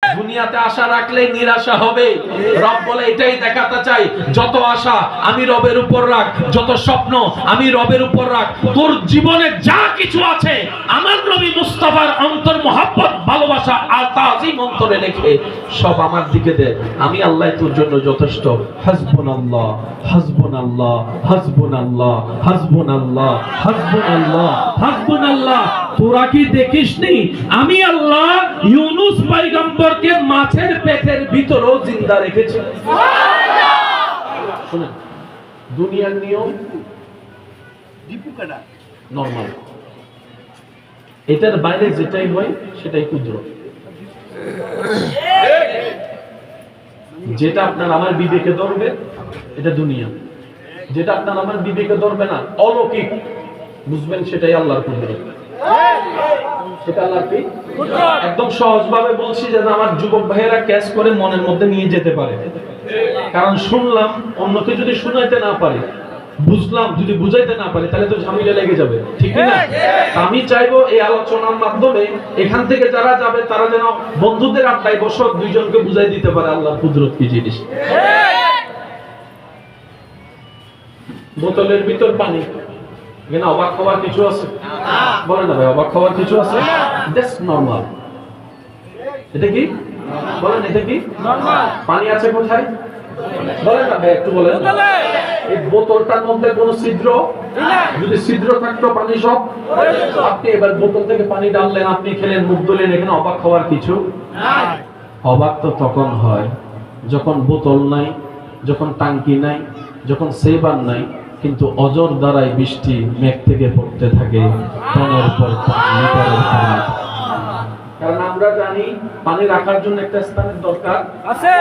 দুনিয়াতে আশা রাখলে নিরাশা হবে। রব বলে এটাই দেখাতে চাই, যত আশা আমি রবের উপর রাখ, যত স্বপ্ন আমি রবের উপর রাখ। তোর জীবনে যা কিছু আছে আমার নবী মুস্তাফার অন্তর মহব্বত ভালোবাসা আর তাজিম অন্তরে রেখে সব আমার দিকে দে, আমি আল্লাহ তোর জন্য যথেষ্ট। হাসবুনাল্লাহ হাসবুনাল্লাহ হাসবুনাল্লাহ হাসবুনাল্লাহ হাসবুনাল্লাহ হাসবুনাল্লাহ। তোরা কি দেখিসনি আমি আল্লাহ ইউনুস পয়গম্বরকে মাছের পেটের ভিতরেও জিন্দা রেখেছি। শুনেন, দুনিয়ার নিয়ম নরমাল, এটার বাইরে যেটাই হয় সেটাই কুদরত। যেটা আপনার আমার বিবেকে ধরবে এটা দুনিয়া, যেটা আপনার আমার বিবেকে ধরবে না অলৌকিক বুঝবেন সেটাই আল্লাহর কুদরত। সেটা আল্লাহর কি একদম সহজ ভাবে বলছি যেন আমার যুবক ভাইয়েরা ক্যাচ করে মনের মধ্যে নিয়ে যেতে পারে। কারণ শুনলাম অন্যকে যদি শুনাইতে না পারে, বুঝলাম যদি বুঝাইতে না পারে, তাহলে তো ঝামেলা লেগে যাবে, ঠিক না? আমি চাইবো এই আলোচনার মাধ্যমে এখান থেকে যারা যাবে তারা যেন বন্ধুদের আড্ডায় বসে দুইজনকে বুঝাই দিতে পারে আল্লাহর কুদরত কি জিনিস। বোতলের ভিতর পানি, এখানে অবাক হওয়ার কিছু আছে? বলেন না ভাই, অবাক হওয়ার কিছু আছে? Just normal. এটা কি বলেন, এটা কি নরমাল? পানি আছে কোথায় বলেন না ভাই, একটু বলেন। এই বোতলটার মধ্যে কোনো ছিদ্র? যদি ছিদ্র থাকতো পানি সব, আপনি এবার বোতল থেকে পানি ডাললেন, আপনি খেলেন, মুখ ধুলেন, এখানে অবাক হওয়ার কিছু? অবাক তো তখন হয় যখন বোতল নাই, যখন টাঙ্কি নাই, যখন সেবার নাই, কিন্তু অজর দ্বারাই বৃষ্টি মেঘ থেকে পড়তে থাকে টনের পর লিটারের পানি। কারণ আমরা জানি পানি রাখার জন্য একটা স্থানের দরকার আছে।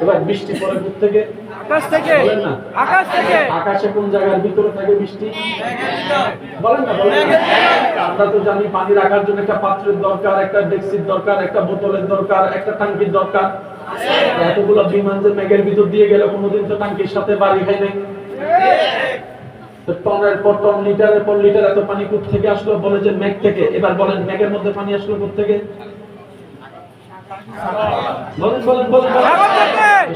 এবার বৃষ্টি পড়ে কোথা থেকে? আকাশ থেকে। বলেন না, আকাশ থেকে। আকাশে কোন জায়গার ভিতরে থাকে বৃষ্টি? বলেন না, বলেন। আমরা তো জানি পানি রাখার জন্য একটা পাত্রের দরকার, একটা ডেক্সির দরকার, একটা বোতলের দরকার, একটা টাঙ্কির দরকার। এতগুলো বিমান যে মেঘের ভিতর দিয়ে গেল, কোনোদিন তো টাঙ্কির সাথে বাড়ি খাই নাই। টনের পর টন, লিটারের পর লিটার এত পানি কোথা থেকে আসলো? বলে যে মেঘ থেকে। এবার বলেন মেঘের মধ্যে পানি আসলো কোথা থেকে? বলেন বলেন বলেন।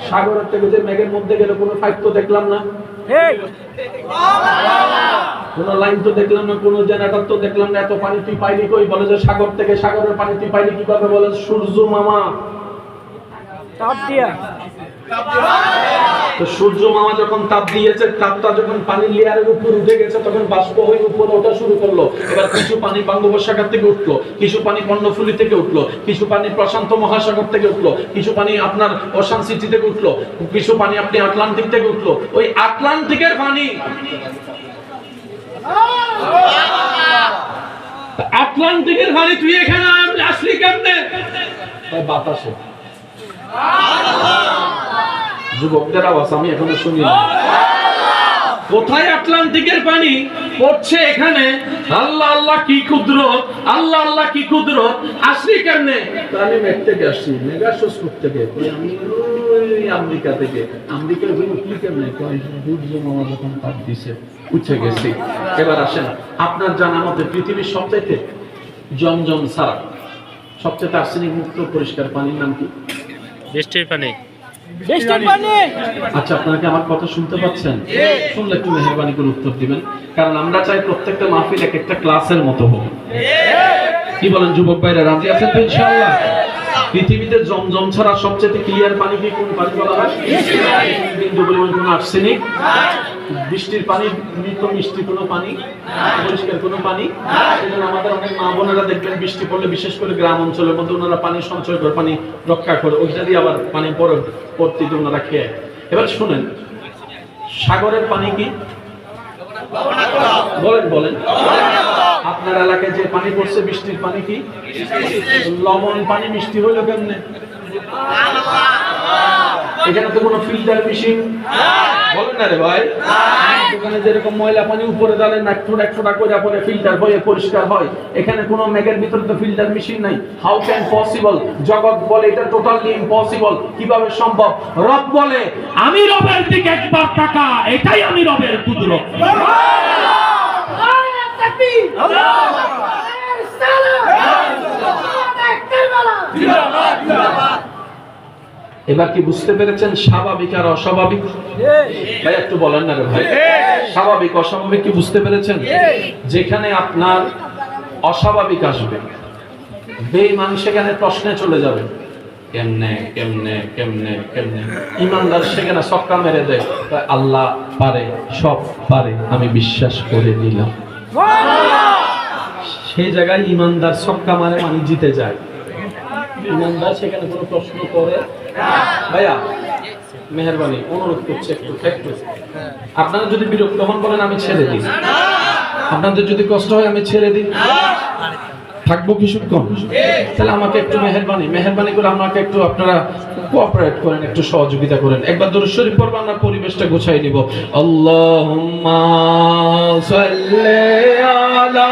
সাগরের থেকে যে মেঘের মধ্যে গেল, কোনো পাইপ তো দেখলাম না, কোন লাইন তো দেখলাম না, কোন জেনারেটর তো দেখলাম না। এত পানি তুই পাইলি কই? বলে যে সাগর থেকে। সাগরের পানি তুই পাইলি কিভাবে? বলে সূর্য মামা তাপ দিয়া। তো সূর্য মামা যখন তাপ দিয়েছে, তাপটা যখন পানির লেয়ারের উপর উঠে গেছে, তখন বাষ্প হয়ে উপরে ওঠা শুরু করলো। এবার কিছু পানি বঙ্গোপসাগর থেকে উঠলো, কিছু পানি কর্ণফুলী থেকে উঠলো, কিছু পানি প্রশান্ত মহাসাগর থেকে উঠলো, কিছু পানি আপনার ওশান সিটি থেকে উঠলো, কিছু পানি আপনি আটলান্টিক থেকে উঠলো। ওই আটলান্টিকের পানি, আটলান্টিকের পানি তুই এখানে আসলি কেমনে? বাতাসে। যুবকদের আওয়াজ আমি এখনো শুনি না। কোথায় আটলান্টিকের পানি পড়ছে এখানে? আল্লাহ আল্লাহ কি কুদরত, আল্লাহ আল্লাহ কি কুদরত। আসলি কেমনে? আমি মেঘ থেকে আসছি, মেগাসোস থেকে, আমি আমেরিকা থেকে। আমেরিকার উঠলি কেমনে? সূর্য মামা যখন তাপ দিছে উঠে গেছি। এবার আসেন, আপনার জানা মতে পৃথিবীর সবচাইতে জমজম ছাড়া সবচেয়ে আর্সেনিক মুক্ত পরিষ্কার পানির নাম কি? বৃষ্টির পানি। আচ্ছা, আপনারা কি আমার কথা শুনতে পাচ্ছেন? শুনলে একটু মেহেরবানি করে উত্তর দিবেন, কারণ আমরা চাই প্রত্যেকটা মাহফিল এক একটা ক্লাসের মতো হোক। কি বলেন যুবক ভাইরা, রাজি আছেন তো ইনশাআল্লাহ? পৃথিবীতে জমজম ছাড়া সবচেয়ে ক্লিয়ার পানি কি কোন পানি বলা হয়? বিন্দু পরিমাণ কোনো আর্সেনিক, বৃষ্টির পানি মৃত মিষ্টি কোনো পানি, পরিষ্কার কোনো পানি। সেজন্য আমাদের অনেক মা বোনেরা দেখবেন বৃষ্টি পড়লে, বিশেষ করে গ্রাম অঞ্চলের মধ্যে, ওনারা পানি সঞ্চয় করে, পানি রক্ষা করে, ওইটা দিয়ে আবার পানি পরবর্তীতে ওনারা খেয়ে। এবার শুনেন, সাগরের পানি কি? বলেন বলেন। আপনার এলাকায় যে পানি পড়ছে বৃষ্টির পানি কি? লবণ পানি মিষ্টি হইলো কেমনে? এখানে তো কোনো ফিল্টার মেশিন বলেন না রে ভাই। দোকানে যেরকম ময়লা পানি উপরে ডালে না এক ফোঁটা করে পরে ফিল্টার হয়ে পরিষ্কার হয়, এখানে কোনো মেঘের ভিতরে তো ফিল্টার মেশিন নাই। How can possible? জগৎ বলে এটা টোটালি ইম্পসিবল। কিভাবে সম্ভব? রব বলে আমি রবের দিকে একবার তাকা, এটাই আমি রবের কুদরত। এবার কি বুঝতে পেরেছেন স্বাভাবিক আর অস্বাভাবিক? ভাই একটু বলেন না রে ভাই, স্বাভাবিক অস্বাভাবিক কি বুঝতে পেরেছেন? যেখানে আপনার অস্বাভাবিক আসবে, বেঈমান সেখানে প্রশ্নে চলে যাবে, কেমনে কেমনে কেমনে কেমনে। ইমানদার সেখানে সক্কা মেরে দেয়, আল্লাহ পারে, সব পারে, আমি বিশ্বাস করে নিলাম। সেই জায়গায় ইমানদার সক্কা মারে, মানে জিতে যায়। ইমানদার সেখানে কোনো প্রশ্ন করে ভাইয়া মেহেরবানি অনুরোধ করছে একটু একটু আপনারা যদি বিরক্ত হন বলেন আমি ছেড়ে দিই, আপনাদের যদি কষ্ট হয় আমি ছেড়ে দিই, থাকবো কিছুক্ষণ। তাহলে আমাকে একটু মেহেরবানি করে আমাকে একটু আপনারা কোঅপারেট করেন, একটু সহযোগিতা করেন। একবার দরুদ শরীফ পড়ব, আমরা পরিবেশটা গোছাই নিব। আল্লাহুম্মা সাল্লি আলা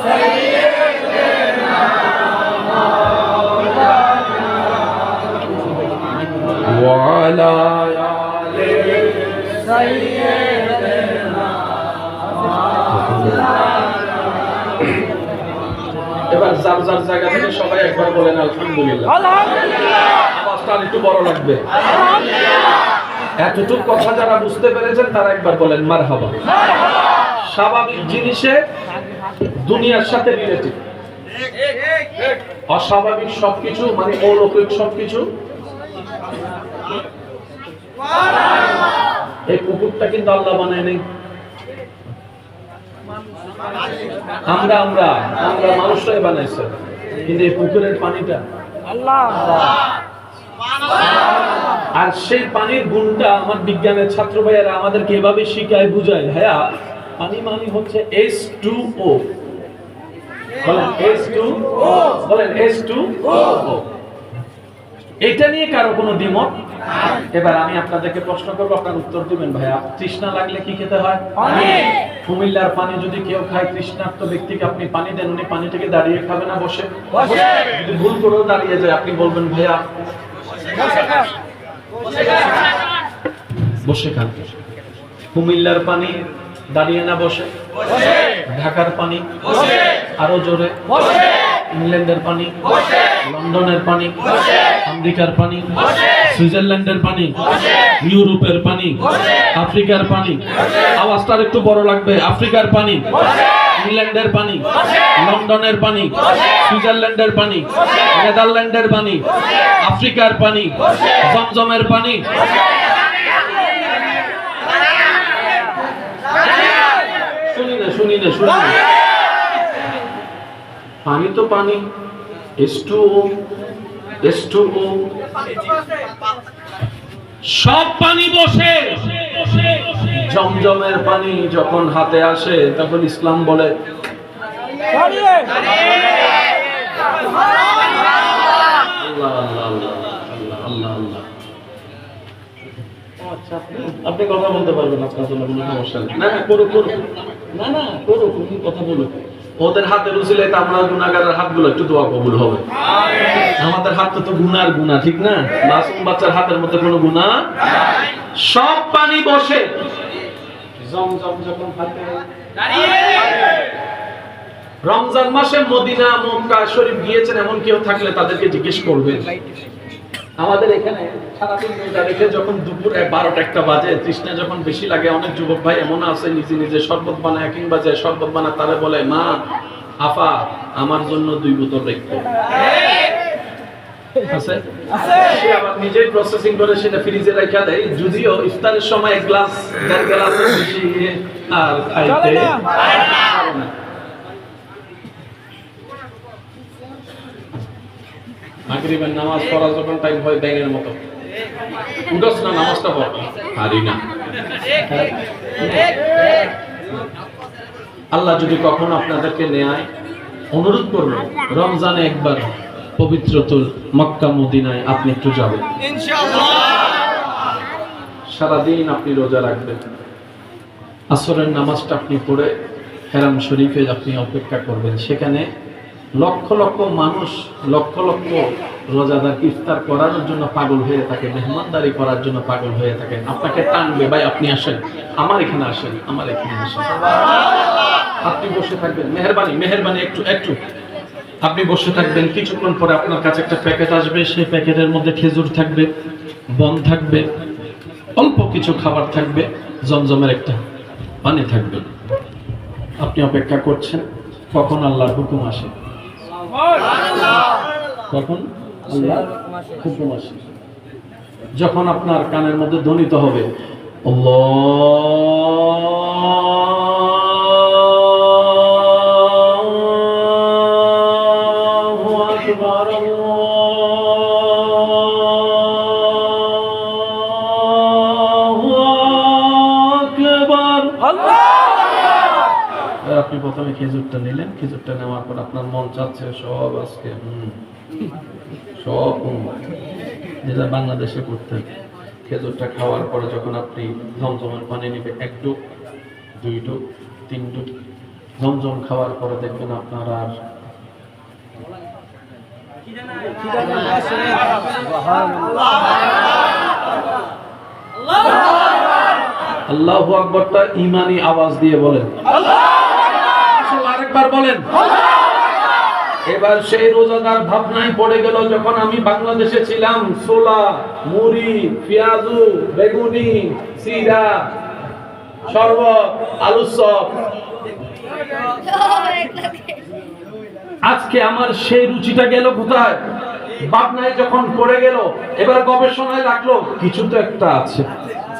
সাইয়্যিদিনা ওয়া আলা আলি সাইয়্যিদিনা। এবার যার যার জায়গা থেকে সবাই একবার বলেন আলহামদুলিল্লাহ। আওয়াজটা একটু বড় লাগবে। এতটুকু কথা যারা বুঝতে পেরেছেন তারা একবার বলেন মারহাবা। স্বাভাবিক জিনিসে দুনিয়ার সাথে রিলেটেড, অস্বাভাবিক সবকিছু মানে অলৌকিক সবকিছু। এই কুকুরটা কিন্তু আল্লাহ বানায় নাই, আমরা আমরা আমরা মানুষরাই বানাইছে, কিন্তু এই পুকুরের পানিটা আল্লাহ। আর সেই পানির গুণটা আমার বিজ্ঞানের ছাত্র ভাইয়েরা আমাদেরকে এভাবে শিখায় বুঝায়, হ্যাঁ পানি মানে হচ্ছে H2O। বলেন H2O, বলেন H2O। এটা নিয়ে কারো কোনো দ্বিমত? এবার আমি আপনাদেরকে প্রশ্ন করবো, আপনার উত্তর দিবেন। ভাইয়া তৃষ্ণা লাগলে কি খেতে হয়? পানি। কুমিল্লার পানি যদি কেউ খায়, তৃষ্ণার্ত ব্যক্তিকে আপনি পানি দেন, উনি পানি থেকে দাঁড়িয়ে খাবে না বসে? যদি ভুল করেও দাঁড়িয়ে যায়, আপনি বলবেন ভাইয়া বসে খান। কুমিল্লার পানি দাঁড়িয়ে না বসে? ঢাকার পানি আরো জোরে, ইংল্যান্ডের পানি, লন্ডনের পানি, আমেরিকার পানি, সুইজারল্যান্ডের পানি, ইউরোপের পানি, আফ্রিকার পানি। আওয়াজটা একটু বড় লাগবে। আফ্রিকার পানি, ইংল্যান্ডের পানি, লন্ডনের পানি, সুইজারল্যান্ডের পানি, নেদারল্যান্ডের পানি, আফ্রিকার পানি, জমজমের পানি। শুনি না পানি তো পানি, H2O, H2O, সব পানি বসে। জমজমের পানি যখন হাতে আসে তখন ইসলাম বলে আপনি কথা বলতে পারবেন, আপনার জন্য কোনো সমস্যা নেই। না করুক, তুমি কথা বলুক। ওদের হাতে রুচিলে আমরা গুনাহগারের হাতগুলো একটু দোয়া কবুল হবে। আমাদের হাত তো গুনার গুনাহ, ঠিক না? মাসুম বাচ্চার হাতের মধ্যে কোনো গুনাহ নাই। সব পানি বসে। জমজম যখন হাতে রমজান মাসে মদিনা মক্কা শরীফ গিয়েছেন এমন কেউ থাকলে তাদেরকে জিজ্ঞেস করবেন। আমাদের এখানে সারাদিন রোজা রেখে যখন দুপুর 12টা বাজে, তৃষ্ণা যখন বেশি লাগে, অনেক যুবক ভাই এমন আছে নিজে শরবত বানায়, কিংবা যে শরবত বানায় তারা বলে, মা আফা আমার জন্য 2 বোতল রেখো। আছে সে আবার নিজেই প্রসেসিং করে সেটা ফ্রিজে রাখা দেয়, যদিও ইফতারের সময় 1 গ্লাস 1.5 গ্লাসের বেশি আর খাইতে পারে না। মাগরিবের নামাজ পড়া যখন টাইম হয় ব্যাঙের মতো, উঠোস না নামাজটা পড়, পারি না। আল্লাহ যদি কখনো আপনাদেরকে নেয়, অনুরোধ করবেন রমজানে একবার পবিত্রতুল মক্কা মদিনায় আপনি একটু যাবেন ইনশাআল্লাহ। সারাদিন আপনি রোজা রাখবেন, আসরের নামাজটা আপনি পড়ে হেরাম শরীফে আপনি অপেক্ষা করবেন। সেখানে লক্ষ লক্ষ মানুষ, লক্ষ লক্ষ রোজাদার ইফতার করার জন্য পাগল হয়ে থাকে, মেহমানদারি করার জন্য পাগল হয়ে থাকেন। আপনাকে টানবে, ভাই আপনি আসেন, আমার এখানে আসেন, আমার এখানে আসেন। আপনি বসে থাকবেন। মেহেরবানি একটু আপনি বসে থাকবেন, কিছুক্ষণ পরে আপনার কাছে একটা প্যাকেট আসবে, সেই প্যাকেটের মধ্যে খেজুর থাকবে, বন থাকবে, অল্প কিছু খাবার থাকবে, জমজমের একটা পানি থাকবে। আপনি অপেক্ষা করছেন কখন আল্লাহর হুকুম আসে, কখন আল্লাহর হুকুম আসে। যখন আপনার কানের মধ্যে ধ্বনিত হবে আল্লাহু আকবার, আল্লাহু আকবার, আপনি প্রথমে খেজুরটা নিলেন, খেজুরটা নেওয়ার পর আপনার মন চাচ্ছে সব আজকে সব যেটা বাংলাদেশে করতেন। খেজুরটা খাওয়ার পরে যখন আপনি জমজমের পানি নেবে, 1 ডুব 2 ডুব 3 ডুব জমজম খাওয়ার পরে দেখবেন আপনার আর আল্লাহু আকবারটা ঈমানি আওয়াজ দিয়ে বলেন, আরেকবার বলেন। এবার সেই রোজাদার ভাবনায় পড়ে গেল, যখন আমি বাংলাদেশে ছিলাম ছোলা, মুড়ি, পেঁয়াজু, বেগুনি, সিরা, শরবত, আলুর চপ, আজকে আমার সেই রুচিটা গেল কোথায়? ভাবনায় যখন পড়ে গেল, এবার গবেষণায় লাগলো কিছু তো একটা আছে,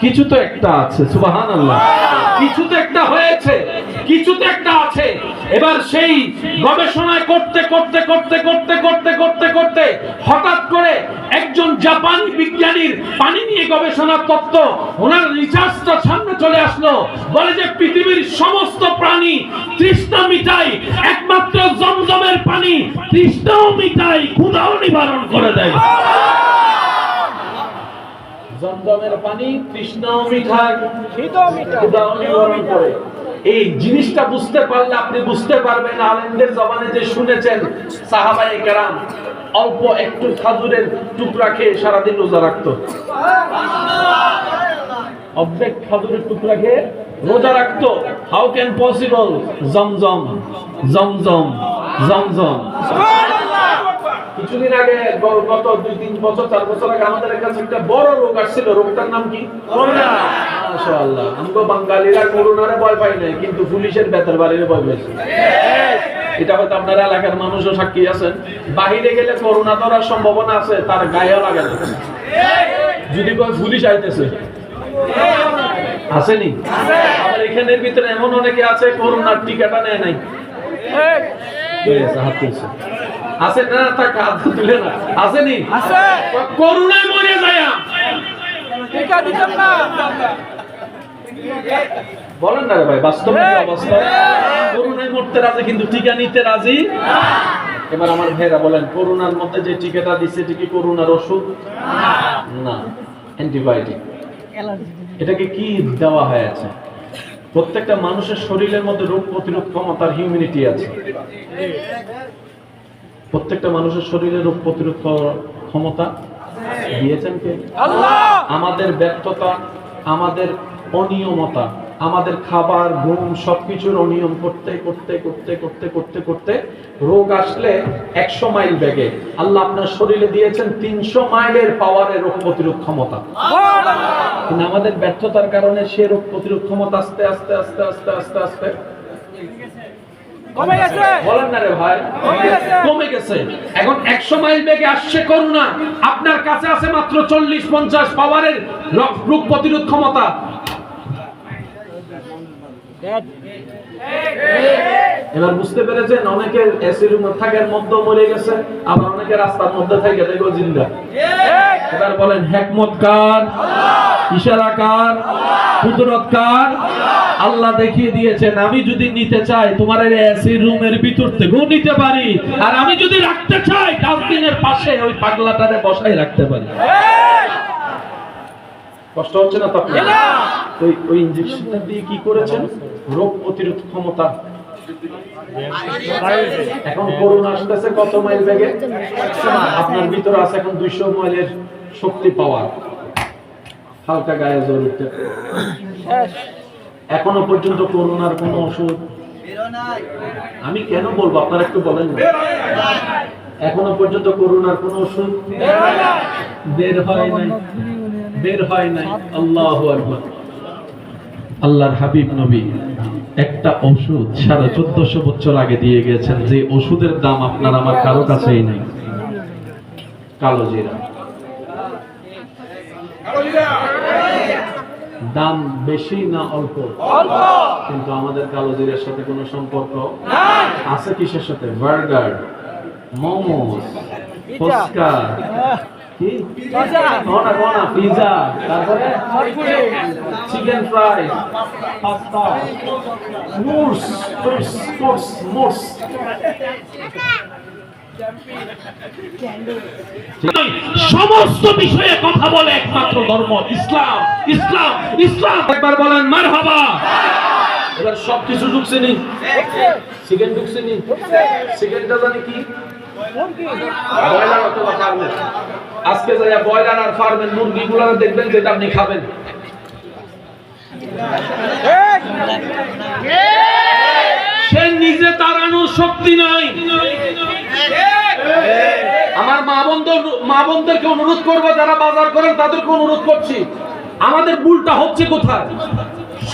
কিছু তো একটা আছে, সুবহানাল্লাহ, কিছু তো একটা হয়েছে, কিছু তো একটা আছে। এবার সেই গবেষণায় করতে করতে করতে করতে করতে করতে করতে হঠাৎ করে একজন জাপানি বিজ্ঞানীর পানি নিয়ে গবেষণার তত্ত্ব, ওনার রিসার্চটা সামনে চলে আসলো। বলে যে পৃথিবীর সমস্ত প্রাণী তৃষ্ণা মিটায়, একমাত্র জমজমের পানি তৃষ্ণাও মিটায়, ক্ষুধাও নিবারণ করে দেয়। জমজমের পানি তৃষ্ণাও মিটায়, ক্ষুধাও নিবারণ করে। এই জিনিসটা বুঝতে পারলে আপনি বুঝতে পারবেন, আলেমদের জবানে যে শুনেছেন সাহাবায়ে কেরাম অল্প একটু খাজুরের টুকরা খেয়ে সারাদিন রোজা রাখতো, অর্ধেক খাজুরের টুকরা খেয়ে রোজা রাখতো। How can possible? Zamzam Zamzam Zamzam. কিছুদিন আগে, গত 2-3 বছর 4 বছর আগে আমাদের কাছে একটা বড় রোগ আসছিল। রোগটার নাম কি? করোনা। মাশাআল্লাহ, আমরা বাঙালিরা করোনারে ভয় পাই না, কিন্তু পুলিশের বেতার বাড়িরে ভয় পাইছে। এটা হয়তো আপনারা এলাকার মানুষও সাক্ষী আছেন। বাহিরে গেলে করোনা ধরার সম্ভাবনা আছে, তার গায়েও লাগে না, যদি কয় পুলিশ আইতেছে। আসেনি? আবার এখানের ভিতরে এমন অনেকে আছে করোনার টিকাটা নেয় নাই, হাত তুলছে, আছে না? তাকে হাত তুলে না, আসেনি? করোনায় মরে যায়, টিকা দিতাম না। বলেন না রে ভাই, বাস্তব অবস্থা। করোনায় মরতে রাজি, কিন্তু টিকা নিতে রাজি। এবার আমার ভাইরা বলেন, করোনার মধ্যে যে টিকাটা দিচ্ছে, এটা কি করোনার ওষুধ? না, অ্যান্টিবায়োটিক। এটাকে কি দেওয়া হয়েছে? প্রত্যেকটা মানুষের শরীরের মধ্যে রোগ প্রতিরোধ ক্ষমতার হিউম্যানিটি আছে। প্রত্যেকটা মানুষের শরীরে রোগ প্রতিরোধ ক্ষমতা দিয়েছেন কে? আল্লাহ। আমাদের ব্যর্থতা, আমাদের অনিয়মতা, আমাদের খাবার, ঘুম, সবকিছুর অনিয়ম করতে করতে করতে করতে করতে করতে রোগ আসলে 100 মাইল বেগে আল্লাহ আপনার শরীরে দিয়েছেন 300 মাইলের পাওয়ারের রোগ প্রতিরোধ ক্ষমতা। কিন্তু আমাদের ব্যর্থতার কারণে সে রোগ প্রতিরোধ ক্ষমতা আস্তে আস্তে আস্তে আস্তে আস্তে আস্তে কমে গেছে। বলেন না রে ভাই, কমে গেছে। এখন 100 মাইল বেগে আসছে করোনা, আপনার কাছে আছে মাত্র 40-50 পাওয়ারের রোগ প্রতিরোধ ক্ষমতা। এবার বুঝতে পেরেছেন, অনেকে এসি রুমে থাকার মধ্যে মরে গেছে, আবার অনেকে রাস্তার মধ্যে থেকে দেখো জিন্দা। এবার বলেন, হিকমত কার? ইশারা কার? কুদরত কার? আল্লাহ দেখিয়ে দিয়েছেন, আমি যদি নিতে চাই তোমার এই এসি রুমের ভিতর থেকেও নিতে পারি, আর আমি যদি রাখতে চাই ডাস্টবিনের পাশে ওই পাগলাটারে বসাই রাখতে পারি। কষ্ট হচ্ছে না? তখন ওই ইনজেকশনটা দিয়ে কি করেছেন? রোগ প্রতিরোধ ক্ষমতা। এখন করোনা আসতেছে কত মাইল বেগে? আপনার ভিতরে আছে এখন 200 মাইলের শক্তি পাওয়ার। হালকা গায়ে জ্বর উঠতে, এখনো পর্যন্ত করোনার কোনো ওষুধ আমি কেন বলবো আপনারা একটু বলেন না। এখনো পর্যন্ত করোনার কোন ওষুধ বের হয় নাই। আল্লাহু আকবার। আল্লাহর হাবিব নবী একটা ওষুধ 1450 বছর আগে দিয়ে গেছেন, যে ওষুধের দাম আপনার আমার কারো কাছেই নেই। কালো জিরা দাম বেশি না অল্প? কিন্তু আমাদের কালো জিরার সাথে কোনো সম্পর্ক আছে? কিসের সাথে? বার্গার, মোমোস, ফুচকা, কি পিজা, তারপরে চিকেন ফ্রাই, পাস্তা, মোর্স। সমস্ত বিষয়ে কথা বলে একমাত্র ধর্ম ইসলাম। ইসলাম ইসলাম একবার বলেন মারহাবা। এবার সবকিছু ঢুকছে নি? চিকেন ঢুকছে নি? চিকেনটা জানি কি? ব্রয়লার অথবা ফার্মের। আজকে যাইয়া ব্রয়লার আর ফার্মের মুরগিগুলো দেখবেন যেটা আপনি খাবেন। সে নিজে তাড়ানোর শক্তি নাই। আমার মা বোনদেরকে অনুরোধ করবো, যারা বাজার করেন তাদেরকে অনুরোধ করছি, আমাদের ভুলটা হচ্ছে কোথায়?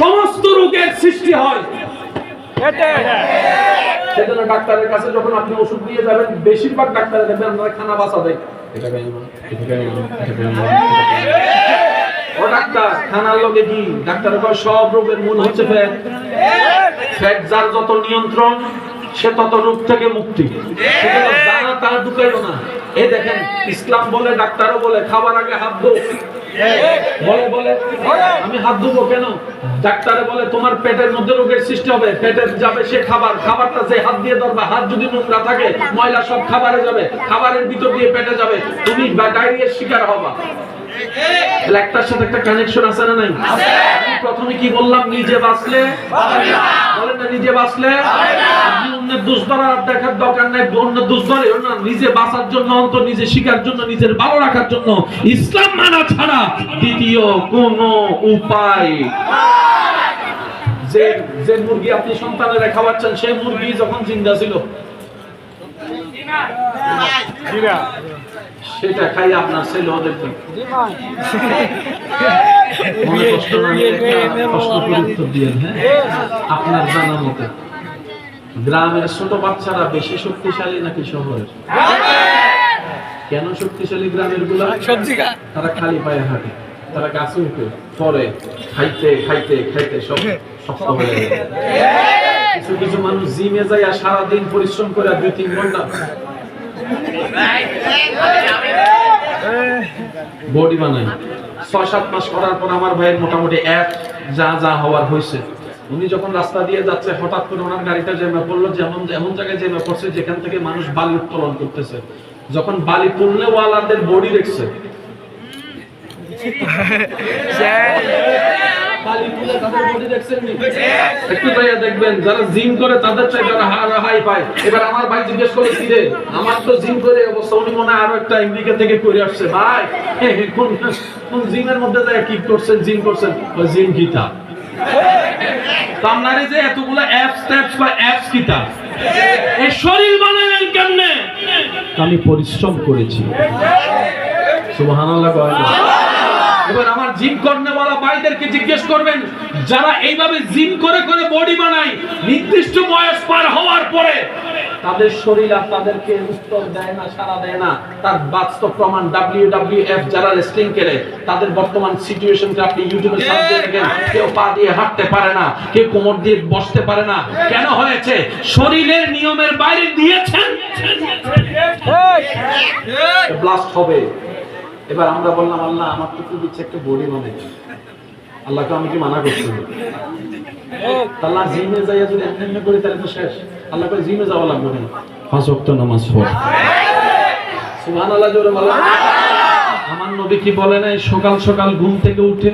সমস্ত রোগের সৃষ্টি হয়। সেজন্য ডাক্তারের কাছে যখন আপনি ওষুধ নিয়ে যাবেন, বেশিরভাগ ডাক্তারে দেখবেন আপনারা খানা বাঁচা দেয়। ও ডাক্তার, খানার লগে কি? ডাক্তার কয় সব রোগের মূল হচ্ছে ফ্যাট। ফ্যাট যার যত নিয়ন্ত্রণ, সে তত রোগ থেকে মুক্তি। জানা তা ঢুকাইও না। এই দেখেন, ইসলাম বলে, ডাক্তারও বলে খাবার আগে হাত ধো। বলে আমি হাত ধুবো কেন? ডাক্তারে বলে তোমার পেটের মধ্যে রোগের সৃষ্টি হবে, পেটে যাবে সে খাবারটা যে হাত দিয়ে ধরবে, হাত যদি নোংরা থাকে ময়লা সব খাবারে যাবে, খাবারের ভিতর দিয়ে পেটে যাবে, তুমি ডায়রিয়ার শিকার হবা। একটার সাথে একটা কানেকশন আছে না নাই? আমি প্রথমে কি বললাম? নিজে বাঁচলে বলেন না, নিজে বাঁচলে আপনি অন্যের দোষ ধরার দেখার দরকার নাই। অন্যের দোষ ধরেও না, নিজে বাঁচার জন্য, অন্তত নিজে শিকার জন্য, নিজের ভালো রাখার জন্য ইসলাম মানা ছাড়া দ্বিতীয় কোনো উপায়। যে মুরগি আপনি সন্তানেরা খাওয়াচ্ছেন, সেই মুরগি যখন জিন্দা ছিল সেটা খাই আপনার ছেলেও দেখবেন। আপনার জানা মতে গ্রামের ছোট বাচ্চারা বেশি শক্তিশালী নাকি শহরের? কেন শক্তিশালী গ্রামের গুলা? তারা খালি পায়ে হাঁটে, তারা গাছে উঠে পরে খাইতে খাইতে খাইতে সব শক্ত হয়ে যায়। কিছু কিছু মানুষ জিমে যায় আর সারাদিন পরিশ্রম করে 2-3 ঘন্টা বডি বানায়। 6-7 মাস করার পর আমার ভাইয়ের মোটামুটি যা হওয়ার হয়েছে। উনি যখন রাস্তা দিয়ে যাচ্ছে, হঠাৎ করে ওনার গাড়িটা জ্যামে পড়লো। এমন জায়গায় জ্যামে পড়ছে যেখান থেকে মানুষ বালি উত্তোলন করতেছে। যখন বালি তুললে ওয়ালাদের বডি দেখছে, একটু ভাইয়া দেখবেন যারা জিম করে তাদের চাই যারা হাই পায়। এবার আমার ভাই জিজ্ঞেস করে, কি রে আমার তো জিম করে অবস্থা। উনি মনে হয় আরো একটা আমেরিকা থেকে করে আসছে। ভাই কোন জিমের মধ্যে যায় কি করছেন? জিম করছেন? জিম গীতা আপনারে যে এতগুলো অ্যাপস কিতা এই শরীর বানালেন কেমনে? আমি পরিশ্রম করেছি। সুবহানাল্লাহ। এবার আমার জিম করনেওয়ালা ভাইদেরকে জিজ্ঞেস করবেন, যারা এইভাবে জিম করে করে বডি বানায়, নির্দিষ্ট বয়স পার হওয়ার পরে তাদের শরীর আর তাদেরকে উত্তর দেয় না, সাড়া দেয় না। তার বাস্তব প্রমাণ WWF যারা রেসলিং করে, তাদের বর্তমান সিচুয়েশনটা আপনি ইউটিউবে সার্চ দিয়ে দেখেন। কেউ পা দিয়ে হাঁটতে পারে না, কেউ কোমর দিয়ে বসতে পারে না। কেন হয়েছে? শরীরের নিয়মের বাইরে দিয়েছেন, ব্লাস্ট হবে। এবার আমরা বললাম, আল্লাহ আমার তো খুব ইচ্ছে একটা বডি বানাই। আল্লাহকে আমি কি মানা করছি? আল্লাহ জিমে যাইয়া যদি এমনি করি তাহলে তো শেষ। আল্লাহ কই জিমে যাওয়া লাগবে না, 5 ওয়াক্ত নামাজ পড়। সুবহানাল্লাহ জোরে বলেন। আমার নবী কি বলে নাই সকাল সকাল ঘুম থেকে উঠে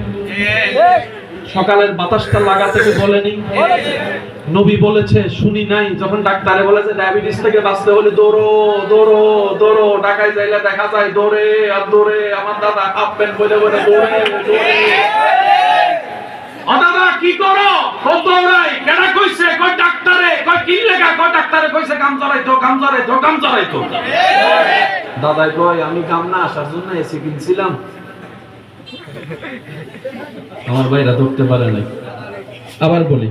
সকালের বাতাসটা লাগাতে বলেনি? নবী বলেছে, শুনি নাই? যখন ডাক্তারে বলেছে ডায়াবেটিস থেকে বাঁচতে হলে দৌড়ো দৌড়ো দৌড়ো, ঢাকায় যাইলে দেখা যায় দৌড়ে আর দৌড়ে। আমার দাদা হাফ প্যান্ট বলে বলে দৌড়ে দৌড়ে। ও দাদা কি করো? ও দৌড়াই। কেডা কইছে? কই ডাক্তারে। কই কি লেগা? কই ডাক্তারে কইছে কাম চড়াইতো, কাম চড়াইতো, কাম চড়াইতো। দাদাই কয় আমি কাম না আসার জন্য এসি কিনছিলাম। আমার ভাইরা ধরতে পারে নাই। আবার বলি